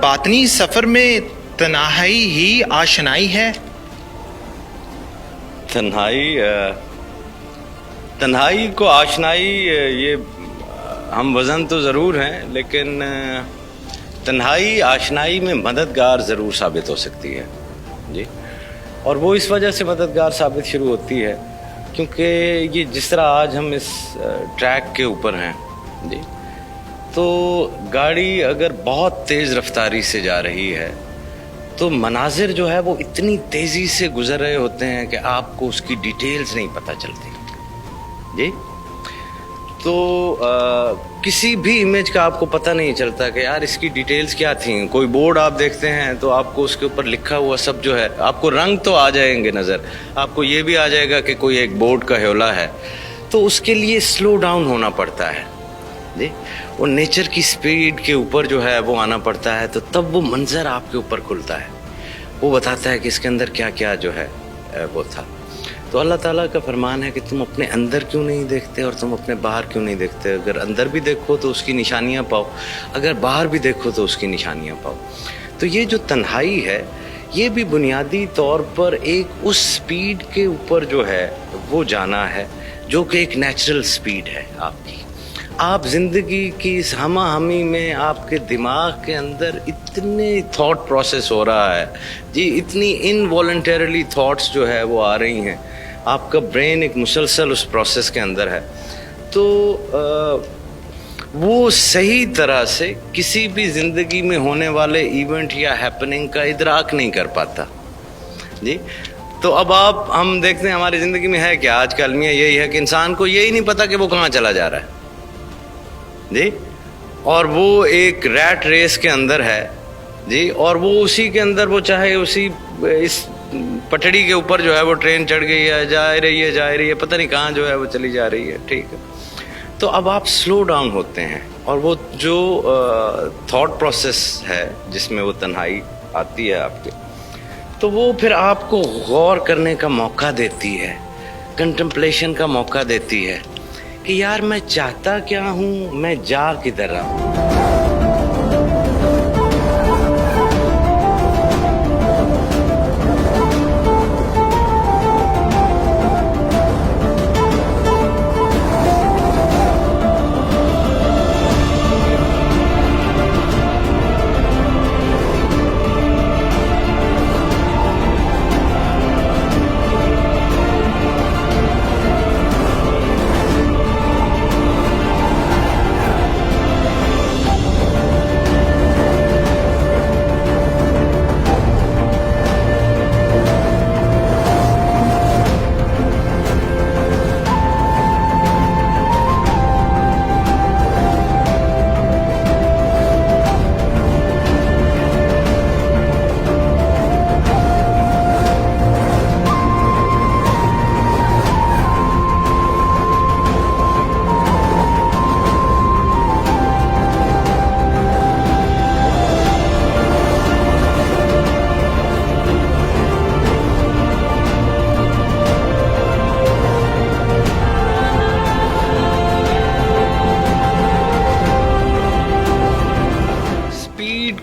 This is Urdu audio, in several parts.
باطنی سفر میں تنہائی ہی آشنائی ہے؟ تنہائی کو آشنائی، یہ ہم وزن تو ضرور ہیں، لیکن تنہائی آشنائی میں مددگار ضرور ثابت ہو سکتی ہے جی. اور وہ اس وجہ سے مددگار ثابت شروع ہوتی ہے کیونکہ یہ جس طرح آج ہم اس ٹریک کے اوپر ہیں جی، تو گاڑی اگر بہت تیز رفتاری سے جا رہی ہے تو مناظر جو ہے وہ اتنی تیزی سے گزر رہے ہوتے ہیں کہ آپ کو اس کی ڈیٹیلز نہیں پتہ چلتی جی. تو کسی بھی امیج کا آپ کو پتہ نہیں چلتا کہ یار اس کی ڈیٹیلز کیا تھیں. کوئی بورڈ آپ دیکھتے ہیں تو آپ کو اس کے اوپر لکھا ہوا سب جو ہے، آپ کو رنگ تو آ جائیں گے نظر، آپ کو یہ بھی آ جائے گا کہ کوئی ایک بورڈ کا ہیولا ہے، تو اس کے لیے سلو ڈاؤن ہونا پڑتا ہے جی. وہ نیچر کی سپیڈ کے اوپر جو ہے وہ آنا پڑتا ہے، تو تب وہ منظر آپ کے اوپر کھلتا ہے، وہ بتاتا ہے کہ اس کے اندر کیا کیا جو ہے وہ تھا. تو اللہ تعالیٰ کا فرمان ہے کہ تم اپنے اندر کیوں نہیں دیکھتے اور تم اپنے باہر کیوں نہیں دیکھتے. اگر اندر بھی دیکھو تو اس کی نشانیاں پاؤ، اگر باہر بھی دیکھو تو اس کی نشانیاں پاؤ. تو یہ جو تنہائی ہے یہ بھی بنیادی طور پر ایک اس سپیڈ کے اوپر جو ہے وہ جانا ہے جو کہ ایک نیچرل سپیڈ ہے آپ کی. آپ زندگی کی اس ہمہ ہمی میں آپ کے دماغ کے اندر اتنے تھاٹ پروسیس ہو رہا ہے جی، اتنی انوالنٹریلی تھاٹس جو ہے وہ آ رہی ہیں، آپ کا برین ایک مسلسل اس پروسیس کے اندر ہے، تو وہ صحیح طرح سے کسی بھی زندگی میں ہونے والے ایونٹ یا ہیپننگ کا ادراک نہیں کر پاتا جی. تو اب ہم دیکھتے ہیں ہماری زندگی میں ہے کیا آج کا المیہ یہی ہے کہ انسان کو یہی نہیں پتا کہ وہ کہاں چلا جا رہا ہے جی، اور وہ ایک ریٹ ریس کے اندر ہے جی، اور وہ اسی کے اندر وہ چاہے اسی اس پٹڑی کے اوپر جو ہے وہ ٹرین چڑھ گئی ہے، جا رہی ہے پتہ نہیں کہاں جو ہے وہ چلی جا رہی ہے. ٹھیک ہے، تو اب آپ سلو ڈاؤن ہوتے ہیں اور وہ جو تھاٹ پروسیس ہے جس میں وہ تنہائی آتی ہے آپ کے، تو وہ پھر آپ کو غور کرنے کا موقع دیتی ہے، کنٹمپلیشن کا موقع دیتی ہے کہ یار میں چاہتا کیا ہوں، میں جا کدھر رہا ہوں.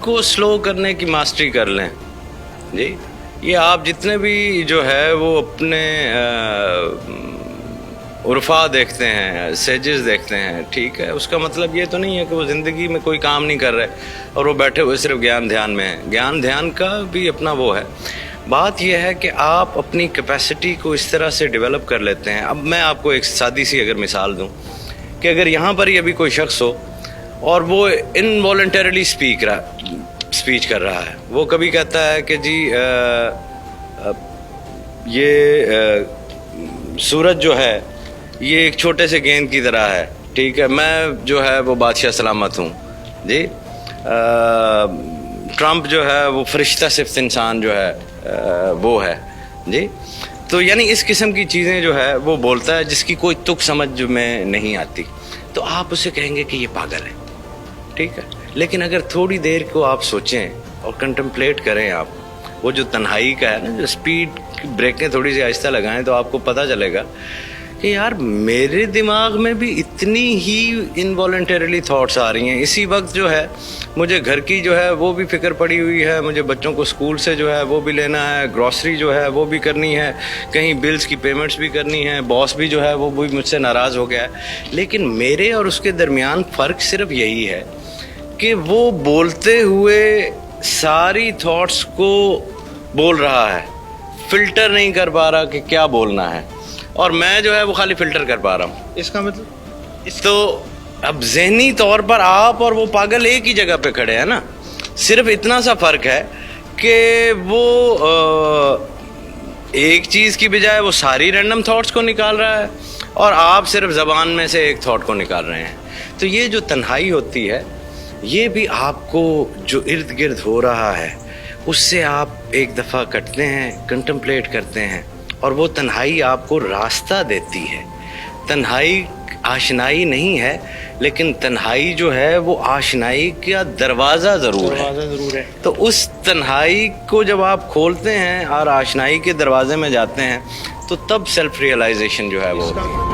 کو سلو کرنے کی ماسٹری کر لیں جی. یہ آپ جتنے بھی جو ہے وہ اپنے عرفا دیکھتے ہیں، سیجز دیکھتے ہیں، ٹھیک ہے، اس کا مطلب یہ تو نہیں ہے کہ وہ زندگی میں کوئی کام نہیں کر رہے اور وہ بیٹھے ہوئے صرف گیان دھیان میں ہیں. گیان دھیان کا بھی اپنا وہ ہے. بات یہ ہے کہ آپ اپنی کیپیسٹی کو اس طرح سے ڈیولپ کر لیتے ہیں. اب میں آپ کو ایک سادی سی اگر مثال دوں کہ اگر یہاں پر ہی ابھی کوئی شخص ہو اور وہ انوالنٹریلی اسپیچ کر رہا ہے، وہ کبھی کہتا ہے کہ جی یہ سورج جو ہے یہ ایک چھوٹے سے گیند کی طرح ہے، ٹھیک ہے، میں جو ہے وہ بادشاہ سلامت ہوں جی. ٹرمپ جو ہے وہ فرشتہ صفت انسان جو ہے وہ ہے جی. تو یعنی اس قسم کی چیزیں جو ہے وہ بولتا ہے جس کی کوئی تک سمجھ میں نہیں آتی، تو آپ اسے کہیں گے کہ یہ پاگل ہے، ٹھیک ہے. لیکن اگر تھوڑی دیر کو آپ سوچیں اور کنٹمپلیٹ کریں، آپ وہ جو تنہائی کا ہے نا، جو اسپیڈ بریکیں تھوڑی سی آہستہ لگائیں، تو آپ کو پتہ چلے گا کہ یار میرے دماغ میں بھی اتنی ہی انوالنٹریلی تھاٹس آ رہی ہیں. اسی وقت جو ہے مجھے گھر کی جو ہے وہ بھی فکر پڑی ہوئی ہے, مجھے بچوں کو اسکول سے جو ہے وہ بھی لینا ہے, گروسری جو ہے وہ بھی کرنی ہے, کہیں بلز کی پیمنٹس بھی کرنی ہے, باس بھی جو ہے وہ بھی مجھ سے ناراض ہو گیا ہے. لیکن میرے اور اس کے درمیان فرق صرف یہی ہے کہ وہ بولتے ہوئے ساری تھاٹس کو بول رہا ہے, فلٹر نہیں کر پا رہا کہ کیا بولنا ہے, اور میں جو ہے وہ خالی فلٹر کر پا رہا ہوں. اس کا مطلب تو اب ذہنی طور پر آپ اور وہ پاگل ایک ہی جگہ پہ کھڑے ہیں نا, صرف اتنا سا فرق ہے کہ وہ ایک چیز کی بجائے وہ ساری رینڈم تھاٹس کو نکال رہا ہے اور آپ صرف زبان میں سے ایک تھاٹ کو نکال رہے ہیں. تو یہ جو تنہائی ہوتی ہے یہ بھی آپ کو جو ارد گرد ہو رہا ہے اس سے آپ ایک دفعہ کٹتے ہیں, کنٹمپلیٹ کرتے ہیں, اور وہ تنہائی آپ کو راستہ دیتی ہے. تنہائی آشنائی نہیں ہے, لیکن تنہائی جو ہے وہ آشنائی کا دروازہ ضرور ہے. تو اس تنہائی کو جب آپ کھولتے ہیں اور آشنائی کے دروازے میں جاتے ہیں تو تب سیلف ریئلائزیشن جو ہے وہ ہوتی ہے.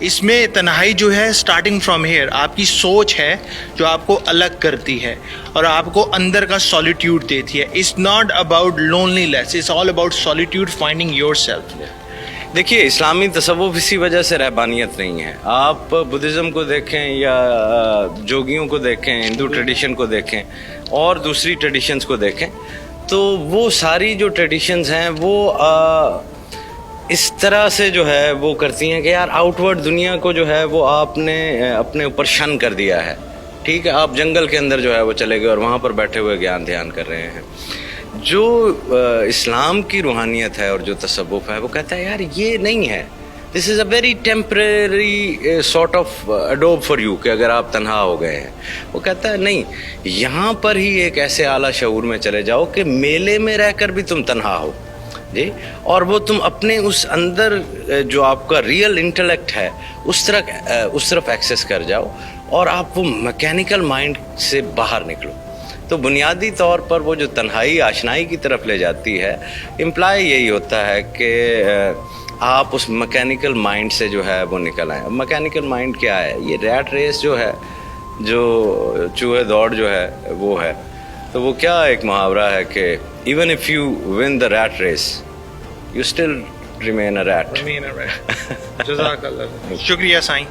اس میں تنہائی جو ہے اسٹارٹنگ فرام ہیئر آپ کی سوچ ہے جو آپ کو الگ کرتی ہے اور آپ کو اندر کا سولیٹیوڈ دیتی ہے. It's not about loneliness, it's all about solitude, finding yourself. دیکھیے اسلامی تصوف اسی وجہ سے رہبانیت نہیں ہے. آپ بدھزم کو دیکھیں یا جوگیوں کو دیکھیں, ہندو ٹریڈیشن کو دیکھیں اور دوسری ٹریڈیشنز کو دیکھیں, تو وہ ساری جو ٹریڈیشنز ہیں وہ اس طرح سے جو ہے وہ کرتی ہیں کہ یار آؤٹ ورڈ دنیا کو جو ہے وہ آپ نے اپنے اوپر شن کر دیا ہے. ٹھیک ہے, آپ جنگل کے اندر جو ہے وہ چلے گئے اور وہاں پر بیٹھے ہوئے گیان دھیان کر رہے ہیں. جو اسلام کی روحانیت ہے اور جو تصوف ہے وہ کہتا ہے یار یہ نہیں ہے, this is a very temporary sort of اڈوب فار یو, کہ اگر آپ تنہا ہو گئے ہیں. وہ کہتا ہے نہیں, یہاں پر ہی ایک ایسے اعلیٰ شعور میں چلے جاؤ کہ میلے میں رہ کر بھی تم تنہا ہو جی, اور وہ تم اپنے اس اندر جو آپ کا ریئل انٹلیکٹ ہے اس طرف ایکسیس کر جاؤ اور آپ وہ میکینیکل مائنڈ سے باہر نکلو. تو بنیادی طور پر وہ جو تنہائی آشنائی کی طرف لے جاتی ہے, امپلائی یہی ہوتا ہے کہ آپ اس میکینیکل مائنڈ سے جو ہے وہ نکل آئیں. میکینیکل مائنڈ کیا ہے؟ یہ ریٹ ریس جو ہے, جو چوہے دوڑ جو ہے وہ ہے. تو وہ کیا ایک محاورہ ہے کہ even if you win the rat race you still remain a rat. جزاک اللہ, شکریہ سائیں.